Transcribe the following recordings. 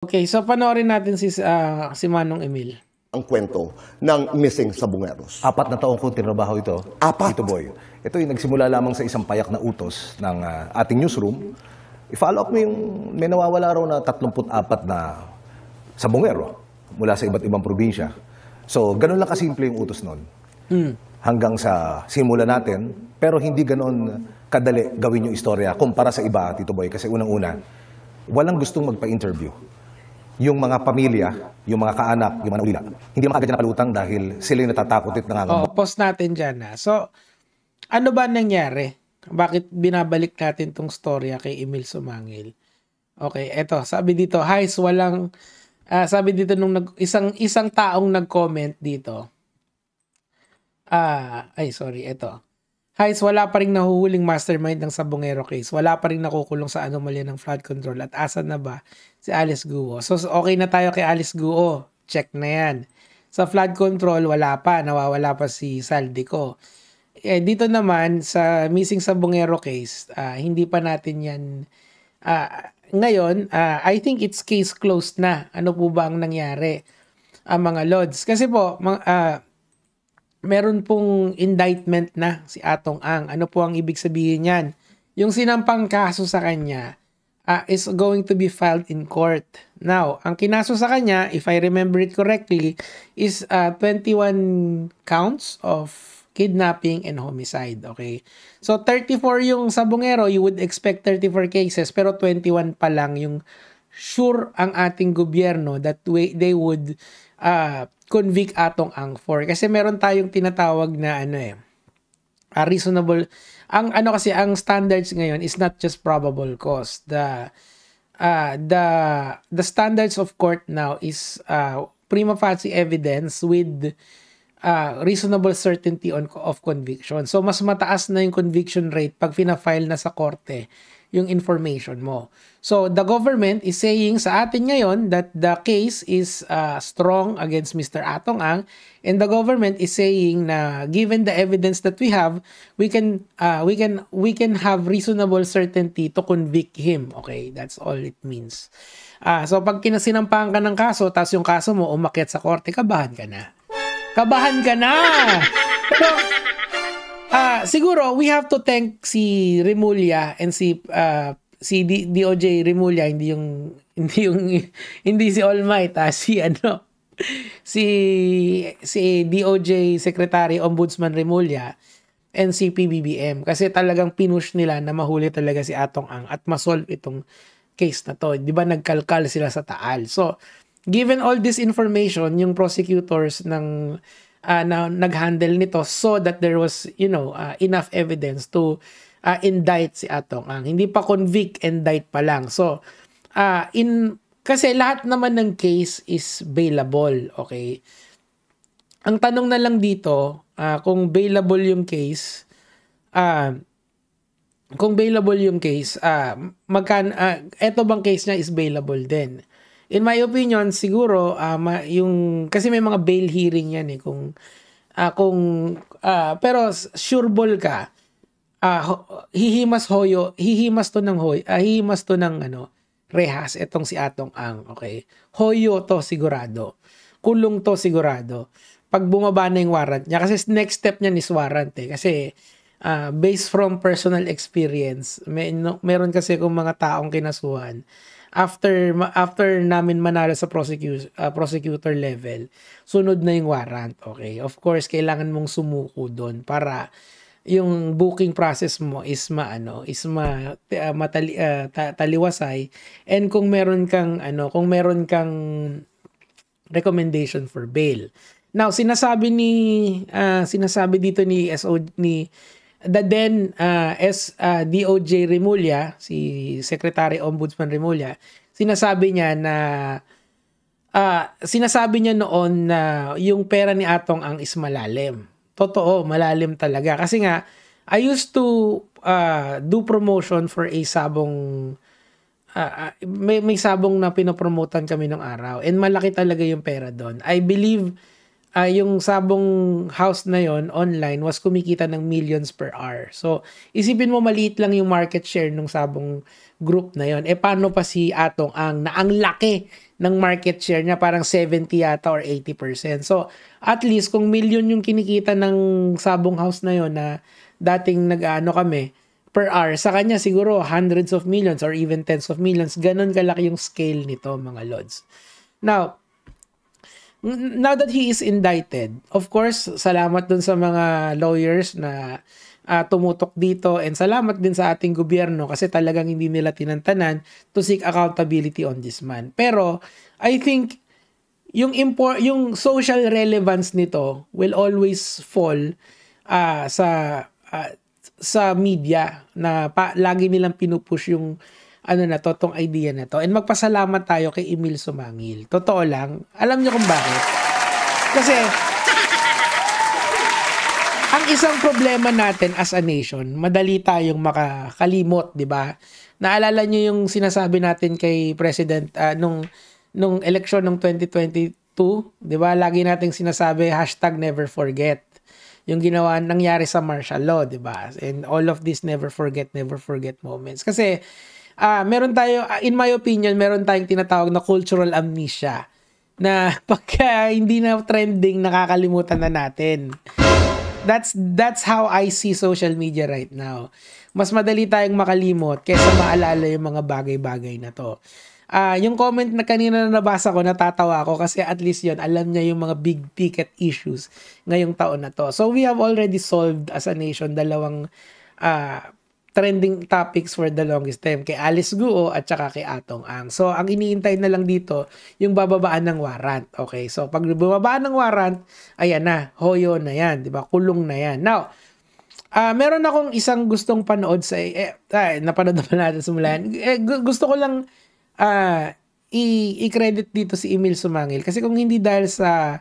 Okay, so panoorin natin si Manong Emil. Ang kwento ng missing Sabongeros. 4 na taong kong tinrabaho ito, Apat? Tito Boy. Ito yung nagsimula lamang sa isang payak na utos ng ating newsroom. I-follow up mo yung may nawawala raw na 34 na sabongero mula sa iba't ibang probinsya. So, ganun lang kasimple yung utos nun. Hanggang sa simula natin, pero hindi ganun kadali gawin yung istorya kumpara sa iba, Tito Boy. Kasi unang-una, walang gustong magpa-interview. Yung mga pamilya, yung mga kaanak, yung mga ulila, hindi naman agad dyan napalutang dahil sila yung natatakot at nangangamba. Pause natin dyan na. So, ano ba nangyari? Bakit binabalik natin tong storya kay Emil Sumangil? Okay, eto, sabi dito, sabi dito nung isang taong nag-comment dito. Eto. Guys, wala pa rin nahuhuling mastermind ng Sabongero case. Wala pa rin nakukulong sa anomalya ng flood control. At asan na ba si Alice Guo? So, okay na tayo kay Alice Guo. Check na yan. Sa flood control, wala pa. Nawawala pa si Saldico. Dito naman, sa missing Sabongero case, hindi pa natin yan. Ngayon, I think it's case closed na. Ano po ba ang nangyari? Mga Lods. Kasi po, meron pong indictment na si Atong Ang. Ano po ang ibig sabihin niyan? Yung sinampang kaso sa kanya is going to be filed in court. Now, ang kinaso sa kanya, if I remember it correctly, is 21 counts of kidnapping and homicide. Okay? So, 34 yung Sabongero, you would expect 34 cases, pero 21 pa lang yung sure ang ating gobyerno that they would convict Atong Ang for. Kasi meron tayong tinatawag na reasonable. Ang standards ngayon is not just probable cause. The standards of court now is prima facie evidence with reasonable certainty of conviction. So mas mataas na yung conviction rate pag fina-file na sa korte yung information mo. So, the government is saying sa atin ngayon that the case is strong against Mr. Atong Ang, and the government is saying na given the evidence that we have, we can have reasonable certainty to convict him. Okay, that's all it means. So, pag sinampangan ka ng kaso, tapos yung kaso mo umakyat sa korte, kabahan ka na. Kabahan ka na! Pero, siguro we have to thank si Remulla and si DOJ Remulla, hindi si All Might, si DOJ Secretary Ombudsman Remulla and si PBBM, kasi talagang pinush nila na mahuli talaga si Atong Ang at masolve itong case na to. 'Di ba nagkalkal sila sa Taal. So given all this information, yung prosecutors na nag-handle nito so that there was enough evidence to indict si Atong Ang. Hindi pa convict, indict pa lang. So kasi lahat naman ng case is bailable, okay? Ang tanong na lang dito, kung bailable yung case, eto bang case niya is bailable din? In my opinion, siguro kasi may mga bail hearing yan pero sureball ka, hihimas to ng rehas etong si Atong Ang, okay? Hoyo to sigurado. Kulong to sigurado. Pag bumaba na yung warrant niya, kasi next step niyan is warrant kasi based from personal experience, meron kasi kung mga taong kinasuhan after namin manalo sa prosecutor level, sunod na yung warrant, okay? Of course, kailangan mong sumuko doon para yung booking process mo is taliwasay, and kung meron kang recommendation for bail. Now, sinasabi dito ni DOJ Remulla, si Secretary Ombudsman Remulla, sinasabi niya noon na yung pera ni Atong Ang is malalim. Totoo, malalim talaga. Kasi nga, I used to do promotion for a sabong, may sabong na pinopromotan kami nung araw, and malaki talaga yung pera doon. I believe yung sabong house na yon online was kumikita ng millions per hour. So, isipin mo maliit lang yung market share ng sabong group na yon. Paano pa si Atong Ang na ang laki ng market share niya, parang 70 yata or 80%. So, at least kung million yung kinikita ng sabong house na yon na dating nag-ano kami per hour, sa kanya siguro hundreds of millions or even tens of millions. Ganon kalaki yung scale nito, mga lods. Now that he is indicted, of course, salamat dun sa mga lawyers na tumutok dito, and salamat din sa ating gobyerno kasi talagang hindi nila tinantanan to seek accountability on this man. Pero I think yung social relevance nito will always fall sa media na lagi nilang pinupush yung tong idea na to. And magpasalamat tayo kay Emil Sumangil. Totoo lang. Alam niyo kung bakit? Kasi, ang isang problema natin as a nation, madali tayong makakalimot, di ba? Naalala niyo yung sinasabi natin kay President nung eleksyon ng 2022, di ba? Lagi nating sinasabi, #never forget. Yung nangyari sa martial law, di ba? And all of these never forget moments. Kasi, meron tayo, in my opinion, meron tayong tinatawag na cultural amnesia na pagka hindi na trending, nakakalimutan na natin. That's how I see social media right now. Mas madali tayong makalimot kaysa maalala yung mga bagay-bagay na to. Yung comment na kanina na nabasa ko, natatawa ako kasi at least yon alam niya yung mga big ticket issues ngayong taon na to. So we have already solved as a nation dalawang trending topics for the longest time, kay Alice Guo at saka kay Atong Ang. So, ang iniintay na lang dito, yung bababaan ng warrant. Okay, so pag bumabaan ng warrant, ayan na, hoyo na yan, di ba? Kulong na yan. Now, meron akong isang gustong panood sa, napanood naman natin simulan. Gusto ko lang i-credit dito si Emil Sumangil, kasi kung hindi dahil sa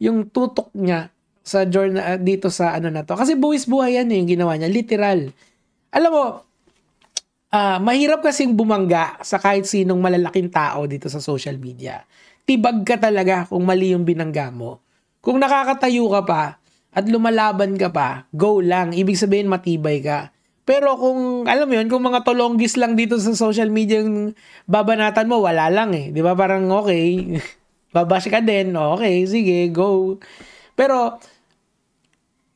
yung tutok niya sa journal, dito sa na to, kasi buwis-buhay yan yung ginawa niya, literal. Alam mo, mahirap kasing bumangga sa kahit sinong malalaking tao dito sa social media. Tibag ka talaga kung mali yung binangga mo. Kung nakakatayo ka pa at lumalaban ka pa, go lang. Ibig sabihin matibay ka. Pero kung, alam mo yun, kung mga tolonggis lang dito sa social media yung babanatan mo, wala lang eh. Di ba? Parang okay, babash ka din. Okay, sige, go. Pero,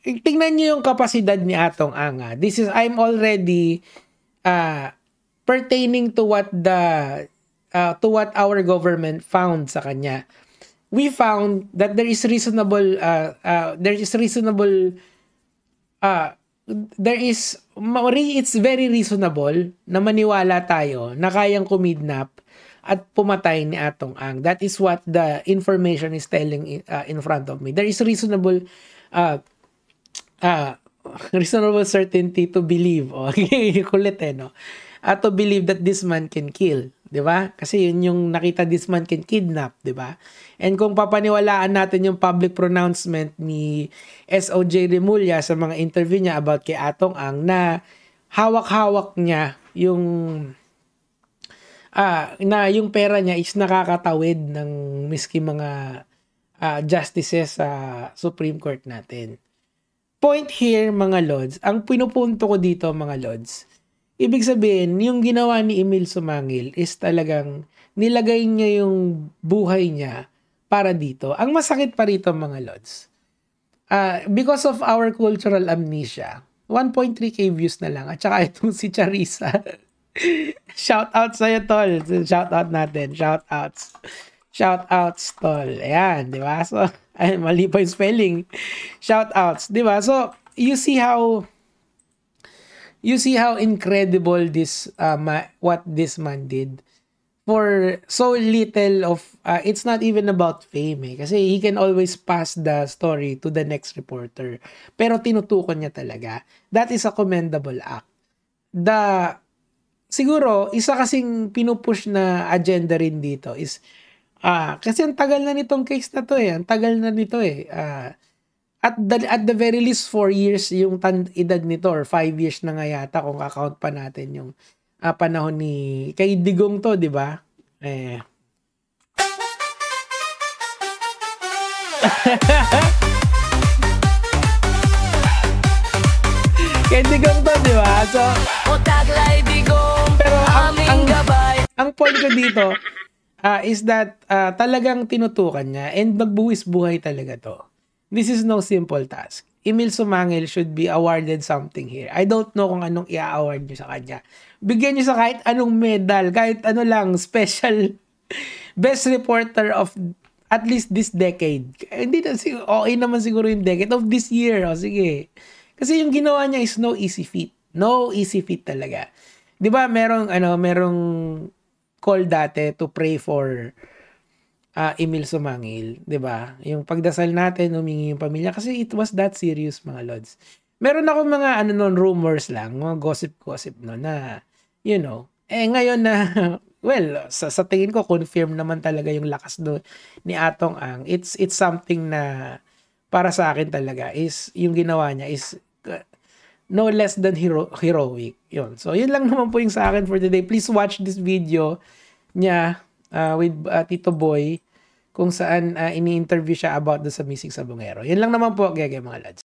tingnan niyo yung kapasidad ni Atong Anga. I'm already pertaining to what our government found sa kanya. We found that it's very reasonable na maniwala tayo na kayang kumidnap at pumatay ni Atong Ang. That is what the information is telling in front of me. There is reasonable certainty to believe. Okay, kulit no? To believe that this man can kill. Di ba? Kasi yun yung nakita, this man can kidnap. Di ba? And kung papaniwalaan natin yung public pronouncement ni SOJ Remulla sa mga interview niya about kay Atong Ang, na hawak-hawak niya yung yung pera niya is nakakatawid ng miski mga justices sa Supreme Court natin. Point here, mga lods, ang pinupunto ko dito, mga lods, ibig sabihin, yung ginawa ni Emil Sumangil is talagang nilagay niya yung buhay niya para dito. Ang masakit pa rito, mga lods, because of our cultural amnesia, 1.3k views na lang. At saka itong si Charissa. Shout out sa'yo, tol. Shout out natin. Shout outs, tol. Ayan, di ba? So, ay, mali pa yung spelling. Shoutouts, di ba? So, you see how incredible this what this man did for so little of it's not even about fame kasi he can always pass the story to the next reporter. Pero tinutukan niya talaga. That is a commendable act. Siguro isa kasing pinupush na agenda rin dito is kasi ang tagal na nitong case na to eh. Ang tagal na nito eh. At the very least 4 years yung edad nito, or 5 years na nga yata kung account pa natin yung panahon ni kay Digong to, di ba? Candy Gong to, di ba? So, pero ang point ko dito is that talagang tinutukan niya and magbuwis buhay talaga to. This is no simple task. Emil Sumangil should be awarded something here. I don't know kung anong i-award niyo sa kanya. Bigyan niyo sa kahit anong medal, kahit ano lang, special best reporter of at least this decade. Hindi na okay naman siguro yung decade of this year. O sige. Kasi yung ginawa niya is no easy feat. No easy feat talaga. 'Di ba merong call dati to pray for Emil Sumangil, 'di ba? Yung pagdasal natin, humingi yung pamilya kasi it was that serious, mga lods. Meron ako mga rumors lang, mga gossip no na ngayon na well, sa tingin ko confirm naman talaga yung lakas ni Atong Ang. It's something na para sa akin talaga is yung ginawa niya is no less than heroic. Yun. So, yun lang naman po yung sa akin for today. Please watch this video niya with Tito Boy kung saan ini-interview siya about sa missing sabongero. Yun lang naman po, mga lads.